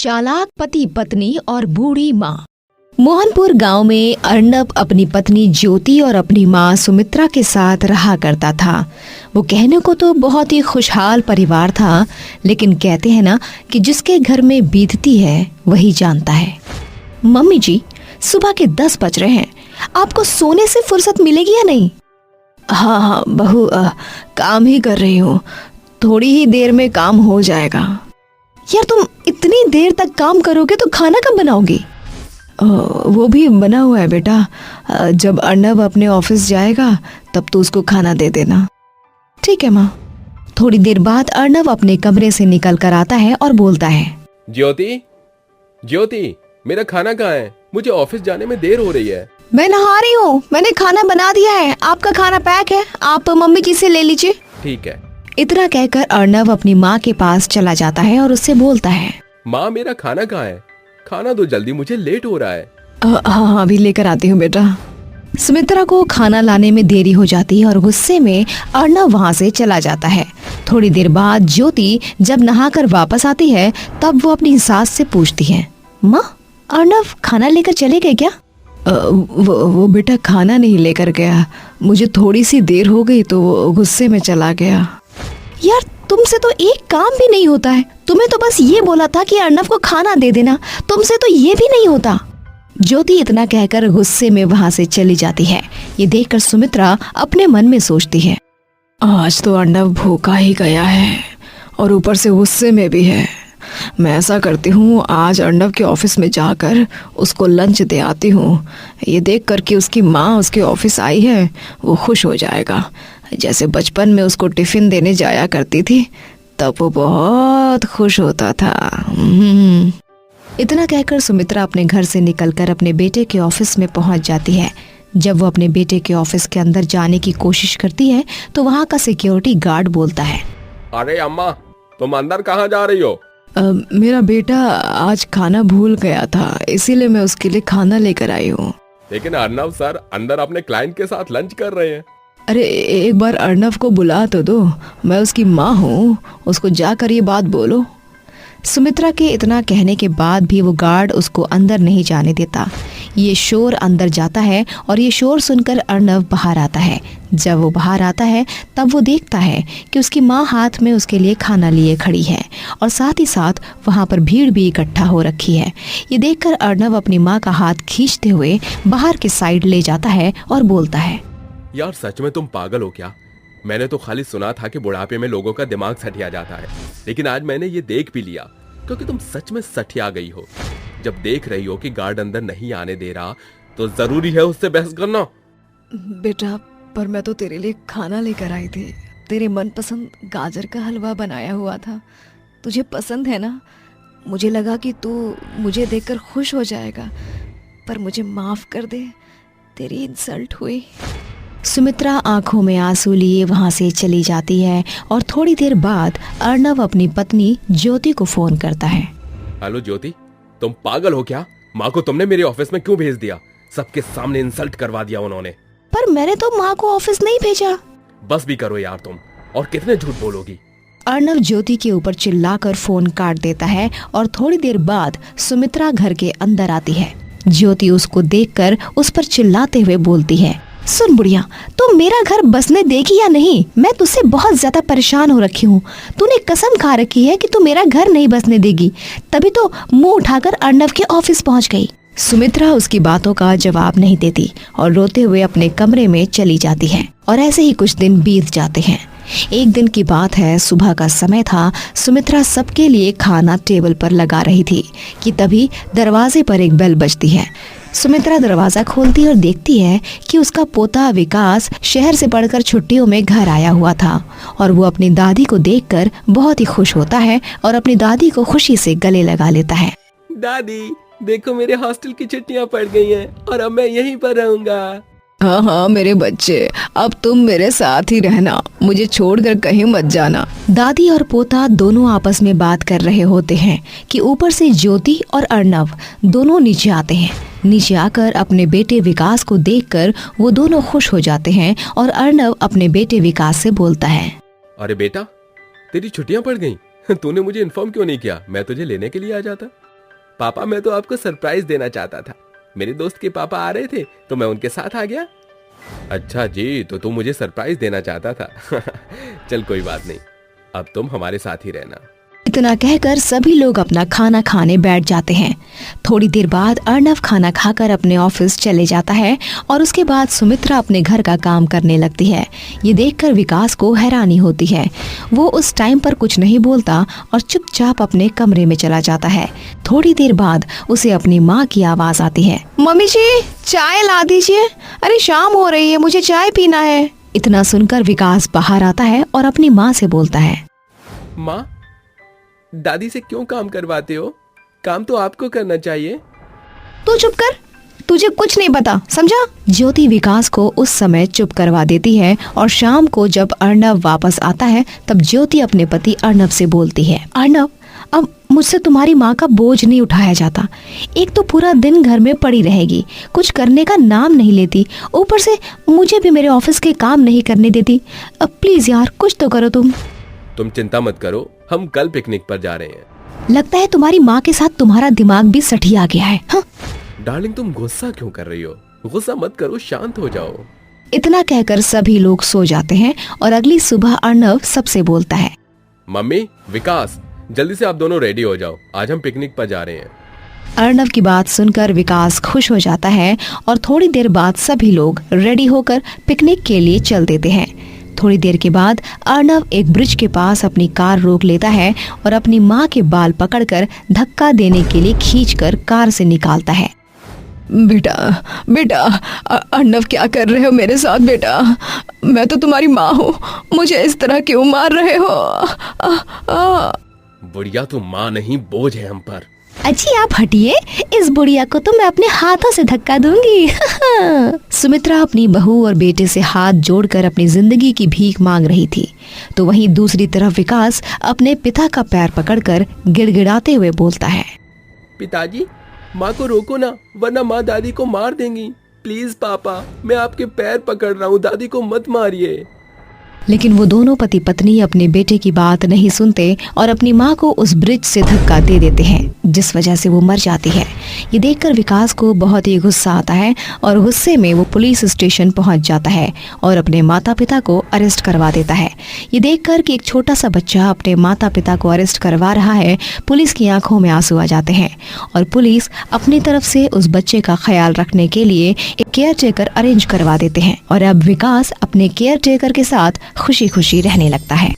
चालाक पति पत्नी और बूढ़ी माँ। मोहनपुर गांव में अर्नब अपनी पत्नी ज्योति और अपनी माँ सुमित्रा के साथ रहा करता था। वो कहने को तो बहुत ही खुशहाल परिवार था, लेकिन कहते हैं ना कि जिसके घर में बीतती है वही जानता है। मम्मी जी, सुबह के 10 बज रहे हैं, आपको सोने से फुर्सत मिलेगी या नहीं? हाँ बहू, काम ही कर रही हूँ, थोड़ी ही देर में काम हो जाएगा। यार तुम इतनी देर तक काम करोगे तो खाना कब बनाओगी? वो भी बना हुआ है बेटा, जब अर्नब अपने ऑफिस जाएगा तब तो उसको खाना दे देना। ठीक है माँ। थोड़ी देर बाद अर्नब अपने कमरे से निकल कर आता है और बोलता है, ज्योति, ज्योति, मेरा खाना कहाँ है? मुझे ऑफिस जाने में देर हो रही है। मैं नहा रही हूँ, मैंने खाना बना दिया है, आपका खाना पैक है, आप मम्मी जी से ले लीजिए। ठीक है। इतना कहकर अर्नब अपनी माँ के पास चला जाता है और उससे बोलता है, माँ मेरा खाना कहाँ है? खाना दो जल्दी, मुझे लेट हो रहा है। हाँ अभी लेकर आती हूँ बेटा। सुमित्रा को खाना लाने में देरी हो जाती है और गुस्से में अर्नब वहाँ से चला जाता है। थोड़ी देर बाद ज्योति जब नहाकर वापस आती है तब वो अपनी सास से पूछती है, माँ अर्नब खाना लेकर चले गए क्या? वो बेटा खाना नहीं लेकर गया, मुझे थोड़ी सी देर हो गई तो वो गुस्से में चला गया। यार तुमसे तो एक काम भी नहीं होता है, तुम्हें तो बस ये बोला था कि अर्नब को खाना दे देना, तुमसे तो ये भी नहीं होता। ज्योति इतना कहकर गुस्से में वहाँ से चली जाती है। ये देखकर सुमित्रा अपने मन में सोचती है, आज तो अर्नब भूखा ही गया है और ऊपर से गुस्से में भी है। मैं ऐसा करती हूँ, आज अर्नब के ऑफिस में जाकर उसको लंच दे आती हूँ। ये देख कर कि उसकी माँ उसके ऑफिस आई है वो खुश हो जाएगा, जैसे बचपन में उसको टिफिन देने जाया करती थी तब वो बहुत खुश होता था। इतना कहकर सुमित्रा अपने घर से निकलकर अपने बेटे के ऑफिस में पहुंच जाती है। जब वो अपने बेटे के ऑफिस के अंदर जाने की कोशिश करती है तो वहाँ का सिक्योरिटी गार्ड बोलता है, अरे अम्मा, तुम अंदर कहाँ जा रही हो? मेरा बेटा आज खाना भूल गया था, इसीलिए मैं उसके लिए खाना लेकर आई हूँ। लेकिन अर्नब सर अंदर अपने क्लाइंट के साथ लंच कर रहे हैं। अरे एक बार अर्नब को बुला तो दो, मैं उसकी माँ हूँ, उसको जाकर ये बात बोलो। सुमित्रा के इतना कहने के बाद भी वो गार्ड उसको अंदर नहीं जाने देता। ये शोर अंदर जाता है और ये शोर सुनकर अर्नब बाहर आता है। जब वो बाहर आता है तब वो देखता है कि उसकी माँ हाथ में उसके लिए खाना लिए खड़ी है और साथ ही साथ वहाँ पर भीड़ भी इकट्ठा हो रखी है। ये देखकर अर्नब अपनी माँ का हाथ खींचते हुए बाहर के साइड ले जाता है और बोलता है, यार सच में तुम पागल हो क्या? मैंने तो खाली सुना था कि बुढ़ापे में लोगों का दिमाग सठिया जाता है, लेकिन आज मैंने ये देख भी लिया, क्योंकि तुम सच में सठिया गई हो। जब देख रही हो कि गार्ड अंदर नहीं आने दे रहा तो जरूरी है उससे बहस करना। बेटा पर मैं तो तेरे लिए खाना लेकर आई थी, तेरे मनपसंद गाजर का हलवा बनाया हुआ था, तुझे पसंद है ना? मुझे लगा कि तू मुझे देखकर खुश हो जाएगा, पर मुझे माफ कर दे, तेरी इंसल्ट हुई। सुमित्रा आंखों में आंसू लिए वहाँ से चली जाती है और थोड़ी देर बाद अर्नब अपनी पत्नी ज्योति को फोन करता है। हेलो ज्योति, तुम पागल हो क्या? माँ को तुमने मेरे ऑफिस में क्यों भेज दिया? सबके सामने इंसल्ट करवा दिया उन्होंने। पर मैंने तो माँ को ऑफिस नहीं भेजा। बस भी करो यार तुम, और कितने झूठ बोलोगी? अर्नब ज्योति के ऊपर चिल्लाकर फोन काट देता है और थोड़ी देर बाद सुमित्रा घर के अंदर आती है। ज्योति उसको देखकर उस पर चिल्लाते हुए बोलती है, सुन बुढ़िया, तू मेरा घर बसने देगी या नहीं? मैं तुझसे बहुत ज्यादा परेशान हो रखी हूँ। तूने कसम खा रखी है कि तू मेरा घर नहीं बसने देगी, तभी तो मुंह उठाकर अर्नब के ऑफिस पहुँच गई। सुमित्रा उसकी बातों का जवाब नहीं देती और रोते हुए अपने कमरे में चली जाती है। और ऐसे ही कुछ दिन बीत जाते हैं। एक दिन की बात है, सुबह का समय था। सुमित्रा सबके लिए खाना टेबल पर लगा रही थी कि तभी दरवाजे पर एक बेल बजती है। सुमित्रा दरवाजा खोलती और देखती है कि उसका पोता विकास शहर से पढ़कर छुट्टियों में घर आया हुआ था और वो अपनी दादी को देखकर बहुत ही खुश होता है और अपनी दादी को खुशी से गले लगा लेता है। दादी देखो, मेरे हॉस्टल की छुट्टियां पड़ गई हैं और अब मैं यहीं पर रहूंगा। हाँ मेरे बच्चे, अब तुम मेरे साथ ही रहना, मुझे छोड़कर कहीं मत जाना। दादी और पोता दोनों आपस में बात कर रहे होते हैं कि ऊपर से ज्योति और अर्नब दोनों नीचे आते हैं। नीचे आकर अपने बेटे विकास को देखकर वो दोनों खुश हो जाते हैं और अर्नब अपने बेटे विकास से बोलता है, अरे बेटा, तेरी छुट्टियां पड़ गईं, तूने मुझे इन्फॉर्म क्यों नहीं किया? मैं तुझे लेने के लिए आ जाता। पापा मैं तो आपको सरप्राइज देना चाहता था। मेरे दोस्त के पापा आ रहे थे तो मैं उनके साथ आ गया। अच्छा जी, तो तुम मुझे सरप्राइज देना चाहता था। चल कोई बात नहीं, अब तुम हमारे साथ ही रहना। इतना कहकर सभी लोग अपना खाना खाने बैठ जाते हैं। थोड़ी देर बाद अर्णव खाना खाकर अपने ऑफिस चले जाता है और उसके बाद सुमित्रा अपने घर का काम करने लगती है। ये देखकर विकास को हैरानी होती है। वो उस टाइम पर कुछ नहीं बोलता और चुपचाप अपने कमरे में चला जाता है। थोड़ी देर बाद उसे अपनी माँ की आवाज आती है, मम्मी जी चाय ला दीजिए, अरे शाम हो रही है, मुझे चाय पीना है। इतना सुनकर विकास बाहर आता है और अपनी माँ से बोलता है, माँ, दादी से क्यों काम करवाते हो? काम तो आपको करना चाहिए। तू चुप कर, तुझे कुछ नहीं पता, समझा? ज्योति विकास को उस समय चुप करवा देती है और शाम को जब अर्णव वापस आता है तब ज्योति अपने पति अर्णव से बोलती है, अर्णव अब मुझसे तुम्हारी माँ का बोझ नहीं उठाया जाता। एक तो पूरा दिन घर में पड़ी रहेगी, कुछ करने का नाम नहीं लेती, ऊपर से मुझे भी मेरे ऑफिस के काम नहीं करने देती। अब प्लीज यार कुछ तो करो तुम चिंता मत करो, हम कल पिकनिक पर जा रहे हैं। लगता है तुम्हारी माँ के साथ तुम्हारा दिमाग भी सठिया गया है। हाँ? डार्लिंग तुम गुस्सा क्यों कर रही हो? गुस्सा मत करो, शांत हो जाओ। इतना कहकर सभी लोग सो जाते हैं और अगली सुबह अर्णव सबसे बोलता है, मम्मी, विकास, जल्दी से आप दोनों रेडी हो जाओ, आज हम पिकनिक पर जा रहे हैं। अर्णव की बात सुनकर विकास खुश हो जाता है और थोड़ी देर बाद सभी लोग रेडी होकर पिकनिक के लिए चल देते हैं। थोड़ी देर के बाद अर्णव एक ब्रिज के पास अपनी कार रोक लेता है और अपनी माँ के बाल पकड़कर धक्का देने के लिए खींचकर कार से निकालता है। बेटा बेटा, अर्णव क्या कर रहे हो मेरे साथ? बेटा मैं तो तुम्हारी माँ हूँ, मुझे इस तरह क्यों मार रहे हो? बुढ़िया तू माँ नहीं, बोझ है हम पर। अच्छी आप हटिए, इस बुढ़िया को तो मैं अपने हाथों से धक्का दूंगी। सुमित्रा अपनी बहू और बेटे से हाथ जोड़कर अपनी जिंदगी की भीख मांग रही थी, तो वहीं दूसरी तरफ विकास अपने पिता का पैर पकड़कर गिड़गिड़ाते हुए बोलता है, पिताजी माँ को रोको ना, वरना माँ दादी को मार देंगी। प्लीज पापा, मैं आपके पैर पकड़ रहा हूँ, दादी को मत मारिए। लेकिन वो दोनों पति पत्नी अपने बेटे की बात नहीं सुनते और अपनी माँ को उस ब्रिज से धक्का दे देते हैं, जिस वजह से वो मर जाती है। ये देखकर विकास को बहुत ही गुस्सा आता है और गुस्से में वो पुलिस स्टेशन पहुंच जाता है और अपने माता पिता को अरेस्ट करवा देता है। ये देखकर कि एक छोटा सा बच्चा अपने माता पिता को अरेस्ट करवा रहा है, पुलिस की आंखों में आंसू आ जाते हैं और पुलिस अपनी तरफ से उस बच्चे का ख्याल रखने के लिए एक केयर टेकर अरेंज करवा देते हैं और अब विकास अपने केयर टेकर के साथ खुशी खुशी रहने लगता है।